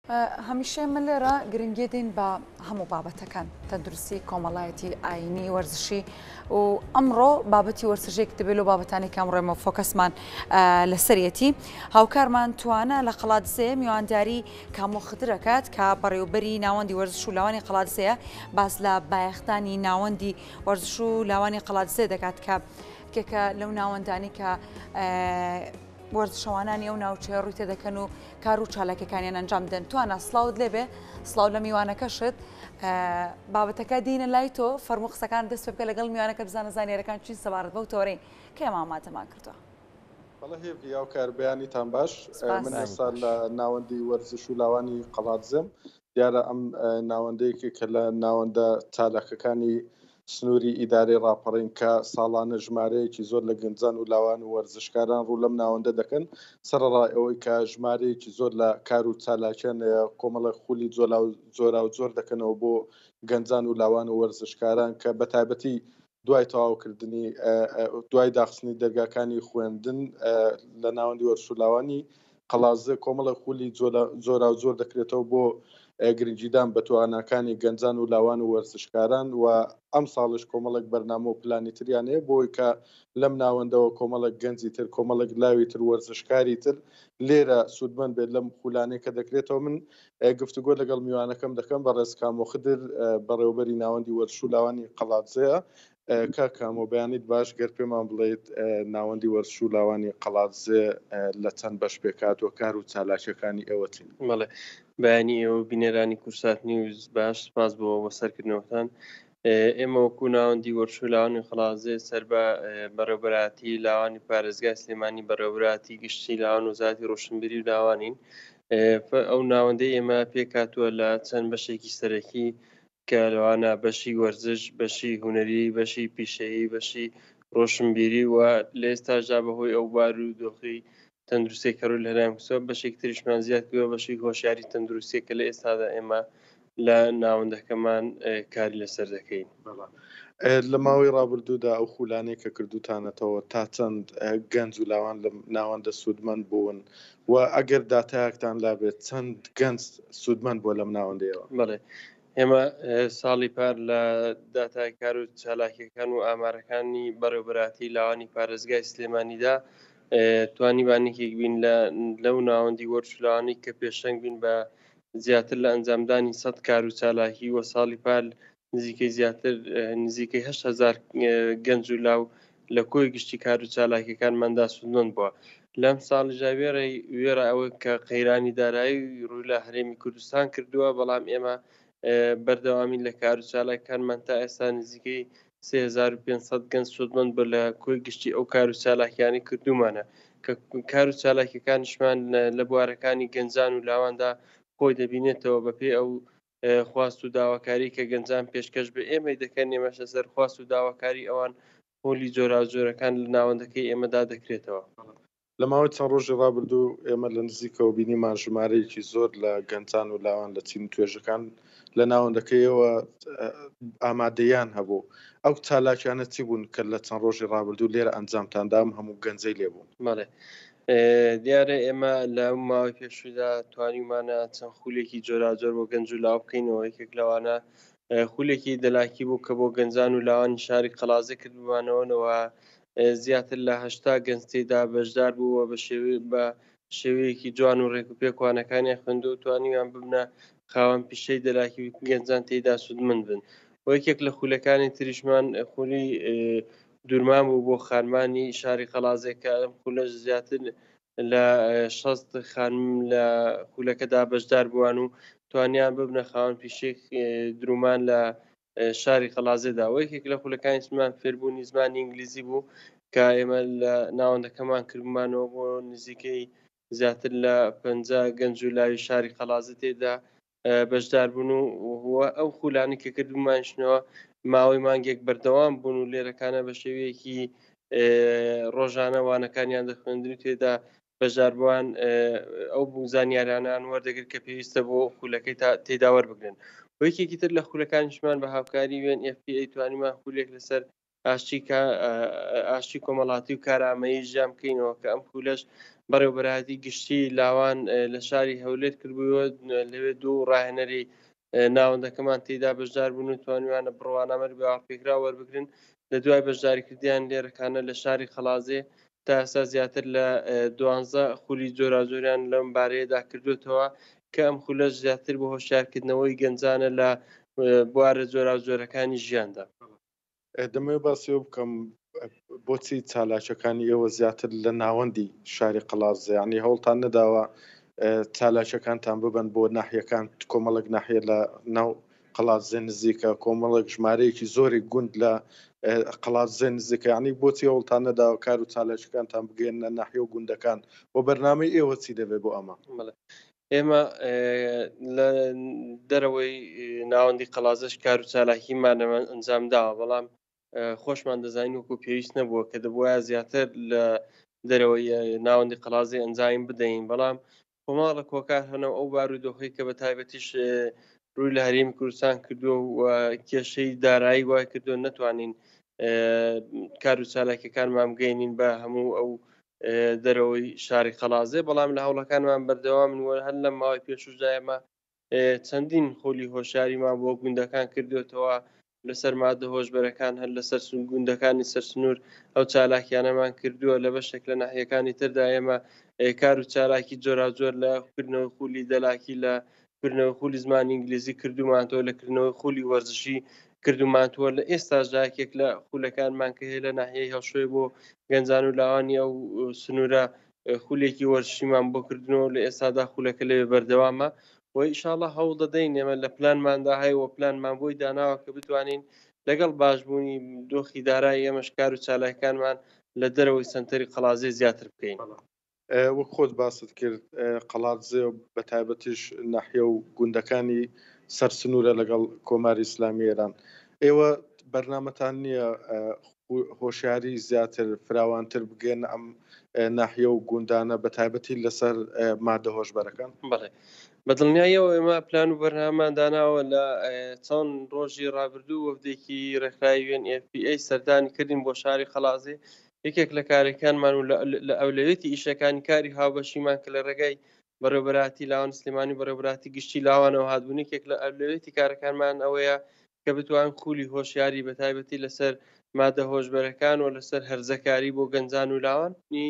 هەمیشە من لێرە گرنگی دێن بە هەموو بابەتەکان تەندروستی کۆمەڵایەتی ئاینی وەرزشی و ئەمڕۆ بابەتی وەرزشێک دەبێت و بابەتانی کام ڕێمە فۆکەسمان لەسەرەتی هاوکارمان توانە لە قەڵاتزێ میوانداری کامۆخترەکات کە بەڕێوبەری ناوەندی وەرزش و لاوانی قەڵاتزەیە باز لە بایەختانی ناوەندی وەرزش و لاوانی قەڵاتزێ دەکات کە کێکە لەو ناوەندانی کە وەرزشەوانانی ئەو ناوچەیە ڕووی تێدەکەن و کار و چالاکیەکانیان ئەنجام دەن توانە سڵاوت لێبێ سڵاو لە میوانەکەشت بابەتەکە دینە لای تۆ فەرموو قسەکان دەست پێ بکە لەگەڵ میوانەکە بزانە زانیێرەکان چی سەبارەت بەو تۆڕەی کە ئێمە ئامادەمان کردووە. بەڵێ هێڤی یاوکار بەیانیتان باش من ئێستا لە ناوەندی وەرزش و لاوانی قەڵاتزێم دیارە ئەم ناوەندەیەکی کە لە ناوەندە چالاکەکانی سنووری ئیدارەی ڕاپەڕین کە ساڵانە ژمارەیەکی زۆر لە گەنجان و لاوان و وەرزشکاران ڕوو لەم ناوەندە دەکەن سەرڕای ئەوەی کە ژمارەیەکی زۆر لە کار و چالاکیان کۆمەڵە خولی زۆرا و زۆر دەکەنەوە بۆ گەنجان و لاوان و وەرزشکاران کە بە تایبەتی دوای تەواوکردنی دوای داخستنی دەرگاکانی خوێندن لە ناوەندی وەرزشولاوانی قەڵاتزێ کۆمەڵە خولی زۆرا و زۆر دەکرێتەوە بۆ گرنگیدان بە تواناکانی گەنجان و لاوان و وەرزشکاران و ئەم ساڵش کۆمەڵک بەرنامە و پلانی تریان هەیە بۆی کە لەم ناوەندەوە کۆمەڵک گەنجی تر کۆمەڵک لاوی تر وەرزشکاری تر لێرە سوودمەند بێت لەم خولانەیە کە دەکرێتەوە. من گفتوگۆ لەگەڵ میوانەکەم دەکەم بە ڕێزکامۆخدر بەڕێوەبەری ناوەندی وەرزش و لاوانی قەڵاتزەیە کاکامۆ بەیانیت باش گەر پێمان بڵێیت ناوەندی وەرزش و لاوانی قەڵاتزێ لە چەند بەش پێکاتوە کار و چالاکیەکانی ئێوەتین. بەڵێ بەیانی ئێوە بینێرانی کورسات نیوز باش سپاس بۆ وەسەرکردنەوەتان. ئێمە وەکو ناوەندی وەرزش و لاوانی قەڵاتزێ سەر بە بەڕێوەبەراتی لاوانی پارێزگای سلێمانی بەڕێوەبەراتی گشتی لاوان وزارەتی ڕۆشنبیری و لاوانین ئەو ناوەندەی ئێمە پێکاتووە لە چەند بەشێکی سەرەکی کە لەوانە بەشی وەرزش بەشی هونەری بەشی پیشەیی بەشی ڕۆشنبیری و لە ئێستاژا بەهۆی ئەو بار و دۆخی تەندروستی کەڕوو لە لەلایەنکوسەوە بەشێکی تریشمان زیاد کردووە بەشی هۆشیاری تەندروستی کە لە ئێستادا ئێمە لە ناوەندەکەمان کاری لەسەر دەکەین. لە ماوەی ڕابردوودا ئەو خولانەی کە کردوتانەتەوە تا چەند گەنج و لاوان لە ناوەندە سوودمەند بوون و ئەگەر داتایەکتان لابێت چەند گەنج سوودمەند بۆ لەم ناوەندەیەوە؟ بەڵێ ئێمە ساڵی پار لە داتای کار و چالاکیەکان و ئامارەکانی بەڕێوەبەراتی لاوانی پارێزگای سلێمانیدا توانیبانێکێک بین لەو ناوەندی وەرزش و لاوانی کە پێشەنگ بین بە زیاتر لە ئەنجامدانی 100 کار و چالاکی و ساڵی پار نزیکەی زیاتر نزیکەی 8,000 گەنج و لاو لە کۆی گشتی کار و چالاکیەکانماندا سوودمەند بووە. لەم ساڵیژا وێرە ئەوە کە قەیرانی دارایی ڕووی لە هەرێمی کوردستان کردووە بەڵام ئێمە بەردەوامی لە کار و چالاکیەکانمان تا ئێستا نزیکەی 3500 گەنج سوودمەند بە لە کۆی گشتی ئەو کار و چالاکیانی کردومانە کە کار و چالاکیەکانشمان لە بوارەکانی گەنجان و لاواندا خۆی دەبینێتەوە بەپێ ئەو خواست و داواکاری کە گەنجان پێشکەش بە ئێمەی دەکەن ئێمەشە سەر خواست و داواکاری ئەوان پۆلی جۆرا جۆرەکان لە ناوەندەکەی ئێمەدا دەکرێتەوە. لە ماوەی چەند ڕۆژی ڕابردوو ئێمە لە نزیکەوە بینیمان ژمارەیەکی زۆر لە گەنجان و لاوان لە چین توێژەکان لە ناوەندەکەیەوە ئامادەیان هەبوو. ئەو چالاکیانە چی بوون کە لە چەند ڕۆژی ڕابردوو لێرە ئەنجامتاندام هەموو گەنجەی لێبوون؟ بەڵێ دیارە ئێمە لە ماوەی پێشودا توانیمانە چەند خولێکی جۆرا جۆر بۆ گەنج و لاو بکەینەوە. یەکێک لەوانە خولێکی دەلاکی بوو کە بۆ گەنجان و لاوانی شاری قەڵاتزێ کردبوومانەوەنەوە زیاتر لە 80 گەنج تێدا بەشدار بووە بە شێوەیەکی جوان و ڕێک و پێکوانەکانی خوێندە و توانیان ببنە خاوەن پیشەی دەلاکی گەنجان تێدا سوودمەند بن. یەکێک لە خولەکانی تریشمان خولی دوورمان بوو بۆ خانمانی شاری قەڵاتزێ کە ئەم خولەش زیاتر لە 60 خانم لە خولەکەدا بەشدار بووان و توانیان ببنە خاوەن پیشەی درومان لە شاری قەڵاتزێدا. یەکێک لە خولەکانی سمان فێربوونی زمانی ئینگلیزی بوو کە ئێمە لە ناوەندەکەمان کردمانەوە بۆ نزیکەی زیاتر لە 50 گەنج و لاوی شاری قەڵاتزە تێدا بەشدار بوون و ئەو خولانی کە کردبوومانشنەوە ماوەی مانگێک بەردەوام بوون و لێرەکانە بە شێوەیەکی ڕۆژانە وانەکانیان دەخوێندن و تێدا بەژاربووان ئەو زانیاریانان وەردەگرت کە پێویستە بۆ خولەکەی تێدا وەربگرن. یەکێکی تر لە خولەکانیشمان بە هاوکاری UNFPA توانیمان خولێک لەسەر ئاشتی کۆمەڵاتی و کارامەیی ژیان بکەینەوە کە ئەم خولەش بەڕێوەبەرهەتی گشتی لاوان لە شاری هەولێر کردبووە لەوێ دوو ڕاهێنەری ناوەندەکەمان تێدا بەشدار بوون و توانیوانە بڕوانامەر باپێکرا وەربگرن لە دوای بەشداریکردیان لێرەکانە لە شاری خەڵازێ تا ئێستا زیاتر لە 12 خولی جۆرازۆریان لەم بارەیەدا کردوێتەوە کە ئەم خولە زیاتر بە هۆشیارکردنەوەی گەنجانە لە بوارە جۆراوجۆرەکانی ژیاندا. دەمەوێت باسیەوە بکەم بۆچی چالاکیەکانی ئێوە زیاتر لە ناوەندی شاری قەڵازە، یعنی هەوڵتان نەداوە چالاکیەکانتان ببن بۆ ناحیەکان کۆمەڵک ناحیە لە ناو قەڵازێ نزیکە کۆمەڵک ژمارەیەکی زۆری گوند لە قەڵازێ نزیکە، یعنی بۆچی هەوڵتان نەداوە کار و چالاکیەکانتان بگەێنە ناحیە و گوندەکان بۆ بەرنامەی ئێوە چی دەبێت بۆ ئەمە؟ ئێمە لە دەرەوەی ناوەندی قەڵازەش کار و چالاکیمانەوە ئەنجام داوە، بەڵام خۆشمان دەزانین وەکو پێویست نەبووە کە دەبواە زیاتر لە دەرەوەی ناوەندی قەڵازی ئەنجام بدەین، بەڵام کۆماڵە کۆکار هەنەوە ئەو بارودۆخەی کە بە تایبەتیش ڕووی لە هەرێمی کوردستان کردووە و کێشەی دارایی وای کردووە نەتوانین کار و چالاکیەکانمان بگەینین بە هەموو ئەو دەرەوەی شاری خەڵازێ، بەڵام لە هەوڵەکانمان بەردەوامن وە هەر لە ماوەی پێشوشدا ئێمە چەندین خۆلی هۆشیاریمان بۆ گوندەکان کردوێتەوە لەسەر مادە هۆشبەرەکان هەر لەسەر گوندەکانی سەرسنوور ئەو چالاکیانەمان کردووە لە بەشێک لە ناحیەکانی تردا ئێمە کار و چالاکی جۆراوجۆر لە کردنەوەی خولی دەلاکی لە کردنەوەی خولی زمانی ئینگلیزی کردومانەوە لە کردنەوەی خولی وەرزشی کردومانتووە لە ئێستا ژاکێک لە خولەکانمان کە هەیە لە ناحیەی هەڵشۆی بۆ گەنجان و لاوانی ئەو سنوورە خولێکی وەرزشیمان بۆ کردنەوە لە ئێستادا خولەکە لەوێ بەردەوامە و ئینشاءڵڵا هەوڵ دەدەین ئێمە لە پلانماندا هەیەوە پلانمان بۆی داناوە کە بتوانین لەگەڵ باشبوونی دۆخی دارایی ئێمەش کار و چالاکیەکانمان لە دەرەوەی سەنتەری قەڵازێ زیاتر بکەین. وەک خۆت باست کرد قەڵازێ بە تایبەتیش ناحیە و گوندەکانی سەرسنوورە لەگەڵ کۆماری ئیسلامی ئێران، ئێوە بەرنامەتان نییە هۆشیاری زیاتر فراوانتر بگەن ئەم ناحیە و گوندانە بە تایبەتی لەسەر مادە هۆشبەرەکان؟ بەڵێ بەدڵنیاییەوە ئێمە پلان و بەرنامەمان داناوە لە چەند ڕۆژی ڕابردوو وەفدێکی ڕێکخراوی UNFPA سەردانی کردین بۆ شاری خەڵازێ یەکێک لە کارەکانمان و لە ئەولەوێتی ئیشەکانی کاری هاوبەشیمان کە لە ڕێگای بەڕێوەبەراتی لاوان سلێمانی بەڕێوەبەراتی گشتی لاوانەوە هاتبوون یەکێک لە ئەولەوێتی کارەکانمان ئەوەیە کە بتوان خولی هۆشیاری بە تایبەتی لەسەر مادە هۆشبەرەکان و لەسەر هەرزەکاری بۆ گەنجان و لاوانی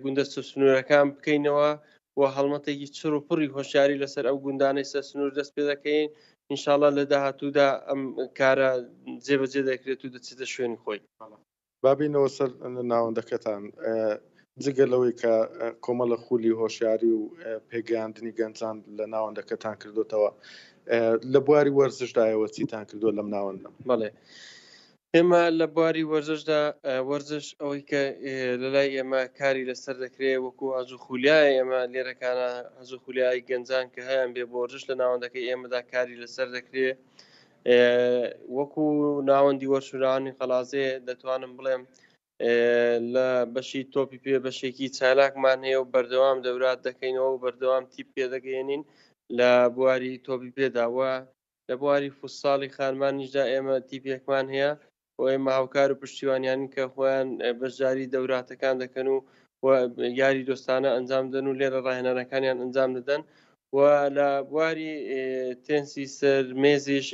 گوندە سنوورەکان بکەینەوە و هەڵمەتێکی چڕ و پڕی هۆشیاری لەسەر ئەو گوندانەی سەر سنوور دەست پێ دەکەین ئینشاءڵڵا لە داهاتوودا ئەم کارە جێبەجێ دەکرێت و دەچێتە شوێنی خۆی. بابینەوە سەر ناوەندەکەتان جگەلەوەی کە کۆمەڵە خولی هۆشیاری و پێگەیاندنی گەنجان لە ناوەندەکەتان کردوتەوە لە بواری وەرزشدایەوە چیتان کردووە لەم ناوەندە؟ بەڵێ ئێمە لە بواری وەرزشدا وەرزش ئەوەی کە لەلای ئێمە کاری لەسەر دەکرێت وەکو ئازوو خولیای ئێمە لێرەکانە ئازوو خولیای گەنجان کە هەیەن بێ بۆ وەرزش لە ناوەندەکەی ئێمەدا کاری لەسەر دەکرێت وەکو ناوەندی وەرشورانی خەڵازێ دەتوانم بڵێم لە بەشی تۆپی پێ بەشێکی چالاکمان هەیە و بەردەوام دەورات دەکەینەوە و بەردەوام تیپ پێدەگەێنین لە بواری تۆپی پێداوە لە بواری فوتساڵی خانمانیشدا ئێمە تیپێکمان هەیە و ئێمە هاوکار و پشتیوانیانی کە خۆیان بەشداری دەوراتەکان دەکەن و یاری دۆستانە ئەنجام دەن و لێرە ڕاهێنانەکانیان ئەنجام دەدەن و لە بواری تێنسی سەر مێزیش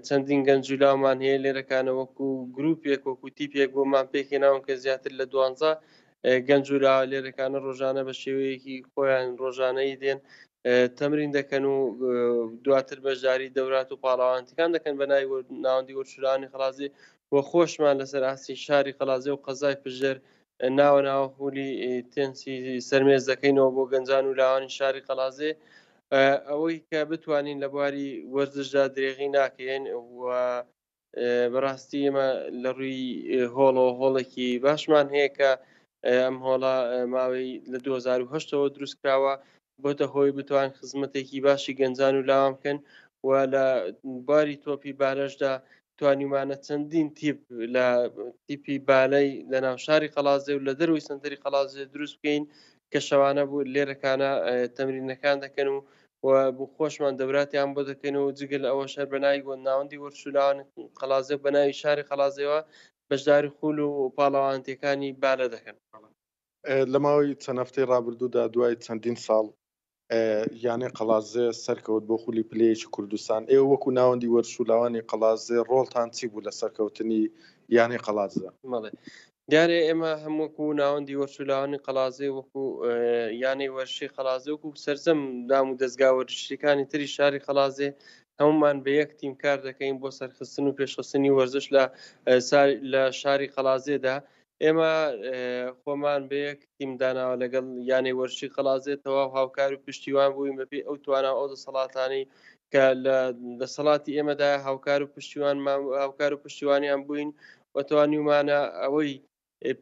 چەندین گەنجولامان هەیە لێرەکانە وەکو گروپێک وەکو تیپێک بۆمان پێکێناون کە زیاتر لە 12 گەنجولا لێرەکانە ڕۆژانە بە شێوەیەکی خۆیان ڕۆژانەی دێن تەمرین دەکەن و دواتر بەشداری دەورات و پاڵاوانتەکان دەکەن بە ناوەندی وەرشورانی خەڵازێ وە خۆشمان لەسەر ئاسی شاری خەڵازێ و قەزای پژەر ناوە خولی تێنسی سەرمێز دەکەینەوە بۆ گەنجان و لاوانی شاری خەڵازێ ئەوەی کە بتوانین لە بواری وەرزشدا درێغی ناکەین و بەڕاستی ئێمە لە ڕووی هۆڵەوە هۆڵێکی باشمان هەیە کە ئەم هۆڵە ماوەی لە 2008ەوە دروستکراوە بۆتە هۆی بتوان خزمەتێکی باشی گەنجان و لاوان بکەن و لە بواری تۆپی بالەشدا توانیمانە چەندین تیپ لە تیپی بالەی لە ناو شاری خەڵازێ و لە دەروی سنتەری خەڵازێ دروست بکەین کە شەوانە بوو لێرەکانە تەمرینەکان دەکەن و بۆ خۆشمان دەوراتیان بۆ دەکەن و جگە لە ئەوە شەر بەناوی بۆ ناوەندی وەرشوران خەڵازێ بەناوی شاری خەڵازێەوە بەشداری خول و پاڵەوانتیەکانی بالە دەکەن. لە ماوەی چەند هەفتەی ڕابردوودا دوای چەندین ساڵ یانەی قەڵازێ سەرکەوت بۆ خولی پلەیەکی کوردستان. ئێوە وەکو ناوەندی وەرشولاوانی قەڵازێ ڕۆڵتان چی بوو لە سەرکەوتنی یانەی قەڵازە؟ بەڵێ دیارێ ئێمە هەمووەکو ناوەندی وەرشولاوانی قەڵازێ وەکو یانەی وەرشی قەڵازێ وەکو سەرجەم دام و دەستگا وەرزشیەکانی تری شاری قەڵازێ هەمومان بە یەک تیم کار دەکەین بۆ سەرخستن و پێشخستنی وەرزش لە شاری قەڵازێدا. ئێمە خۆمان بە یەک تیم داناوە لەگەڵ یانەی وەرشی قەڵازێ تەواو هاوکار و پشتیوان بووین بەپێی ئەو توانە ئەو دەسەڵاتانی کە لە دەسەڵاتی ئێمەدا هاوکار و پشتیوانیان بووین وەتوانیمانە ئەوەی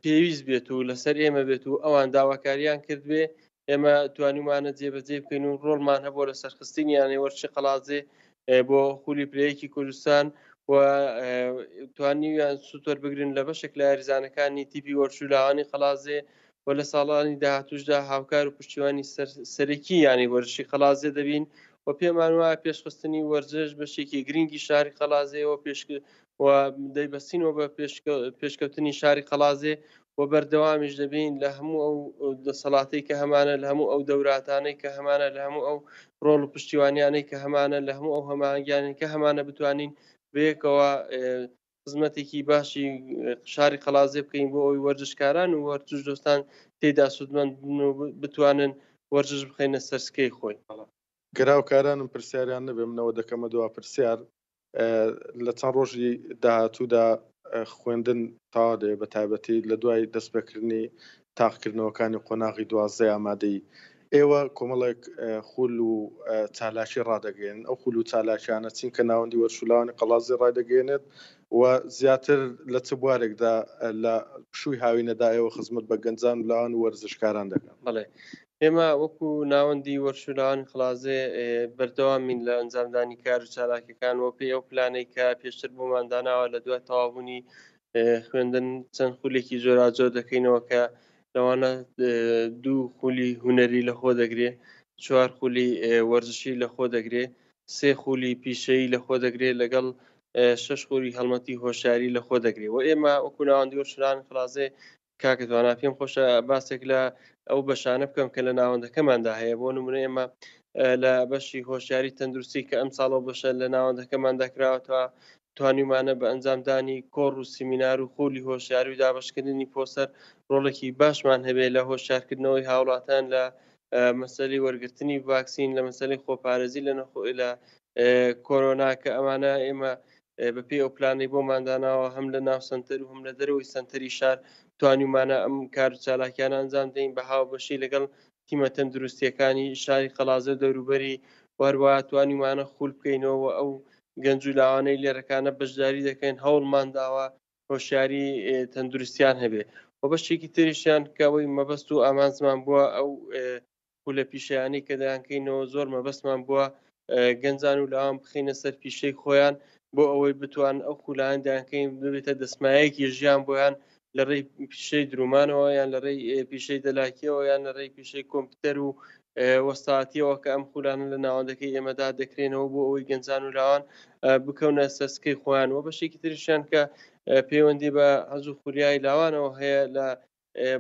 پێویست بێت و لەسەر ئێمە بێت و ئەوان داواکاریان کردوێ ئێمە توانیمانە جێبەجێ بکەین و ڕۆڵمان هەبوو لە سەرخستنی یانەی وەرشی قەڵازێ بۆ خولی پلەیەکی کوردستان و توانیویان سوتۆر بگرن لە بەشێک لە یاریزانەکانی تیپی وەرشولاوانی قەڵازێ و لە ساڵانی داهاتووشدا هاوکار و پشتیوانی سەرەکی یانی وەرشی قەڵازێ دەبین و پێمان وایە پێشخستنی وەرزش بەشێکی گرنگی شاری قەڵازێەوە و دەیبەستینەوە بە پێشکەوتنی شاری قەڵازێ و بەردەوامیش دەبین لە هەموو ئەو دەسەڵاتەی کە هەمانە لە هەموو ئەو دەوراتانەی کە هەمانە لە هەموو ئەو ڕۆڵ و پشتیوانیانەی کە هەمانە لە هەموو ئەو هەمانگیانی کە هەمانە بتوانین بەیەکەوە خزمەتێکی باشی شاری قەڵازێ بکەین بۆ ئەوی وەرزشکاران و وەرزش دۆستان تێدا سوودمەند بتوانن وەرزش بخەینە سەرسکەی خۆی. گەراوکارانم پرسیاریان نەبێ منەوە دەکەمە دوا پرسیار لە چەند ڕۆژی داهاتوودا خوێندن تاوا دێ بە تایبەتی لە دوای دەستپێکردنی تاقیکردنەوەکانی قۆناغی 12 ئامادەی ئێوە کۆمەڵێک خول و چالاکی ڕادەگەێن ئەو خول و چالاکیانە چین کە ناوەندی وەرشولاوانی قەڵازی ڕایدەگەێنێت و زیاتر لە چ بوارێکدا لە شووی هاوینەدا ئێوە خزمەت بە گەنجان و لاوان و وەرزشکاران دەکەن؟ بەڵێ ئێمە وەکو ناوەندی وەرشولاوانی قەڵازێ بەردەوامین لە ئەنجامدانی کار و چالاکیەکان و پێی ئەو پلانەی کە پێشتر بۆمان داناوە لە دوای تەواوبوونی خوێندن چەند خولێکی جۆراجۆر دەکەینەوە کە لەوانە 2 خولی هونەری لەخۆ دەگرێ، 4 خولی وەرزشی لەخۆ دەگرێ، 3 خولی پیشەیی لەخۆ دەگرێ لەگەڵ 6 خولی هەڵمەتی هۆشیاری لەخۆ دەگرێت و ئێمە وەکو ناوەندی وەرشولاوانی قەڵازێ کاکتوانە پێم خۆشە باسێک لە ئەو بەشانە بکەم کە لە ناوەندەکەماندا هەیە. بۆ نمونە ئێمە لە بەشی هۆشیاری تەندروستی کە ئەم ساڵەوە بەشە لە ناوەندەکەماندا کراوەتەوە توانیمانە بە ئەنجامدانی کۆڕ و سیمینار و خولی هۆشیاری و دابەشکردنی پۆسەر ڕۆڵێکی باشمان هەبێت لە هۆشیارکردنەوەی هاوڵاتیان لە مەسەلەی وەرگرتنی ڤاکسین، لە مەسەلەی خۆپارێزی لە کۆرۆنا کە ئەمانە ئێمە بەپێی ئەو پلانەی بۆمانداناوە هەم لە ناو سنتەر و هەم لە دەرەوەی سنتەری شار توانیمانە ئەم کار و چالاکیان ئەنجام دەین بە هاوبەشی لەگەڵ تیمە تەندروستیەکانی شاری قەڵازە و دەوروبەری وەروە توانیمانە خول بکەینەوە ئەو گەنج و لاوانەی لێرەکانە بەشداری دەکەین هەوڵمان داوە هۆشیاری تەندروستیان هەبێ و بەشێکی تریشیان کەەوەی مەبەست و ئامانزمان بووە ئەو خولە پیشەیانی کە دەیانکەینەوە زۆر مەبەستمان بووە گەنجان و لاوان بخینە سەر پیشەی خۆیان بۆ ئەوەی بتوان ئەو خولایان دەیانکەین ببێتە دەسمایەکی ژیان بۆیان لە ڕێی پیشەی درومانەوە یان لە ڕێی پیشەی دەلاکیەوە یان لە ڕێی پیشەی کۆمپیوتەر و وەستاتیەوە کە ئەم خولانە لە ناوەندەکەی ئێمەدا دەکرێنەوە بۆ ئەوەی گەنجان و لاوان بکەونە سەسکەی خۆیان و بەشێکی تریشیان کە پەیوەندی بە هەز و خولیای لاوانەوە هەیە لە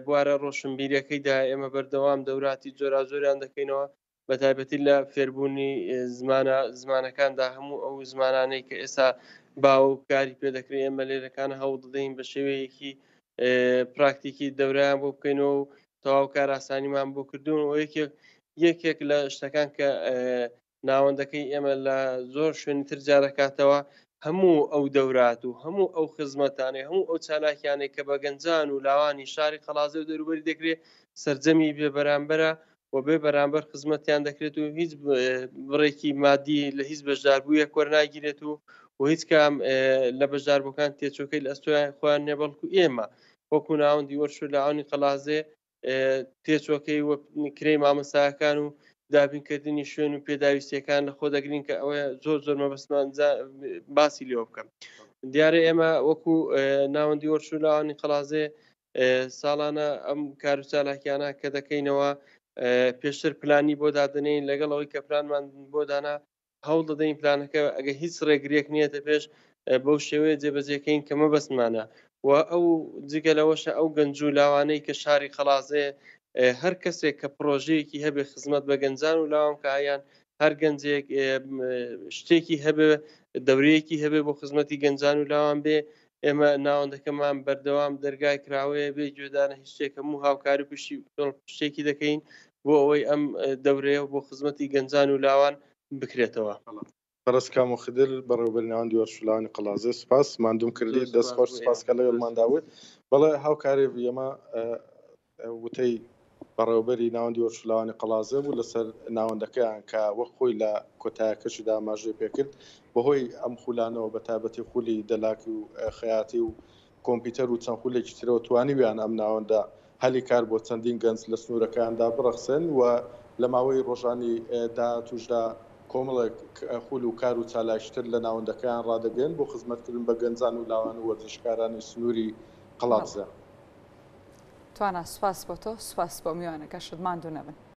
بوارە ڕۆشنبیریەکەیدا ئێمە بەردەوام دەوراتی جۆرازۆریان دەکەینەوە بە تایبەتی لە فێربوونی زمانەکاندا هەموو ئەو زمانانەی کە ئێستا باو کاری پێدەکرێت ئێمە لێرەکانە هەوڵ دەدەین بە شێوەیەکی پراکتیکی دەورایان بۆ بکەینەوە و تەواو کار ئاسانیمان بۆ کردوون و یەکێک لە شتەکان کە ناوەندەکەی ئێمە لە زۆر شوێنی تر جارەکاتەوە هەموو ئەو دەورات و هەموو ئەو خزمەتانەی هەموو ئەو چالاکیانەی کە بە گەنجان و لاوانی شاری قەڵازە و دەوروبەری دەکرێت سەرجەمی بێ بەرامبەرە و بێ بەرامبەر خزمەتیان دەکرێت و هیچ بڕێکی مادی لە هیچ بەشداربوویە وەرناگیرێت و هیچ کام لە بەشداربووەکان تێچۆکەی لە ئەستۆیان خۆیان نێ بەڵکو ئێمە وەکو ناوەندی وەرشولاوانی قەڵازێ تێچۆکەی کرێی مامەساکان و دابینکردنی شوێن و پێداویستیەکان لە خۆ دەگرین کە ئەوە زۆر مەبەستمان باسی لێوە بکەم. دیارە ئێمە وەکو ناوەندی وەرشولاوانی قەڵازێ ساڵانە ئەم کار و چالاکیانە کە دەکەینەوە پێشتر پلانی بۆ دادنین لەگەڵ ئەوەی کە پلانمان بۆ دانا هەوڵ دەدەین پلانەکە ئەگە هیچ ڕێگرێک نیەتە پێش بەو شێوەیە جێبەجێکەین کە مەبەستمانە و ئەو جگە لەوەشە ئەو گەنج و لاوانەی کە شاری قەڵازەیە هەر کەسێک کە پرۆژەیەکی هەبێ خزمەت بە گەنجان و لاوان کە ئایان هەر گەنجێک شتێکی هەبێ دەورەیەکی هەبێ بۆ خزمەتی گەنجان و لاوان بێ ئێمە ناوەندەکەمان بەردەوام دەرگای کراوەیە بێ گوێدانە هیچ شتێک هەموو هاوکاری پشتێکی دەکەین بۆ ئەوەی ئەم دەورەیە بۆ خزمەتی گەنجان و لاوان بکرێتەوە. بەڕست کام و خدر بەڕێوەبەری ناوەندی وەرزشولانی قەڵازێ سوپاس مادوم کردی دەستخۆش سوپاسکە لەگەڵمان داوت بەڵێ هاوکاری ئێمە وتەی بەڕێوەبەری ناوەندی وەرزشولانی قەڵازێ بوو لەسەر ناوەندەکەیان کە وەک خۆی لە کۆتایەکەشیدا ئاماژەی پێکرد بەهۆی ئەم خولانەوە بە تایبەتی خولی دەلاکی و خەیاتی و کۆمپیوتەر و چەند خولێکی ترەوە توانیویان ئەم ناوەندە هەلی کار بۆ چەندین گەنج لە سنوورەکاندا بڕەخسن و لە ماوەی ڕۆژانی داهاتووشدا کۆمەڵێک خول و کار و چالاشتر لە ناوەندەکەیان ڕادەگەن بۆ خزمەتکردن بە گەنجان و لاوان و وەرزشکارانی سنووری قەڵازە. توانە سوپاس بۆ تۆ سوپاس بۆ میوانەکە شتمان دوو نەبن.